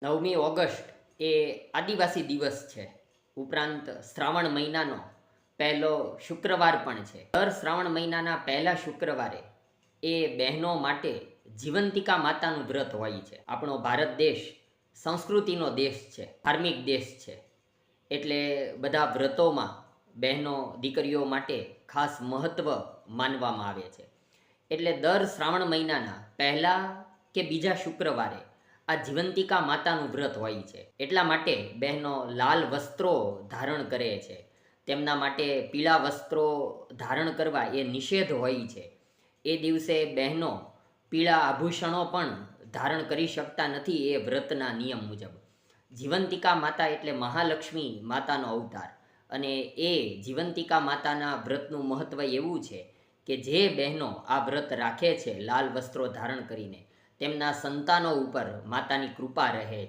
9મી August એ આદિવાસી દિવસ છે. ઉપરાંત શ્રાવણ મહિનાનો પહેલો શુક્રવાર પણ છે. દર શ્રાવણ મહિનાના પહેલા શુક્રવારે એ બહેનો માટે જીવંતિકા માતાનું વ્રત હોય છે. આપણો ભારત દેશ સંસ્કૃતિનો દેશ છે, ધાર્મિક દેશ છે. એટલે બધા વ્રતોમાં બહેનો દીકરીઓ માટે ખાસ મહત્ત્વ માનવામાં આવે છે. એટલે દર શ્રાવણ મહિનાના પહેલા કે બીજા શુક્રવારે આ જીવંતિકા માતાનું વ્રત હોય છે. એટલા માટે બહેનો લાલ વસ્ત્રો ધારણ કરે છે. તેમના માટે પીળા વસ્ત્રો ધારણ કરવા એ નિષેધ હોય છે. એ દિવસે બહેનો પીળા આભૂષણો પણ ધારણ કરી શકતા નથી એ વ્રતના નિયમ મુજબ. જીવંતિકા માતા એટલે મહાલક્ષ્મી માતાનો અવતાર. અને એ જીવંતિકા માતાના વ્રતનું મહત્ત્વ એવું છે કે જે બહેનો આ વ્રત રાખે છે લાલ વસ્ત્રો ધારણ કરીને, તેમના સંતાનો ઉપર માતાની કૃપા રહે છે.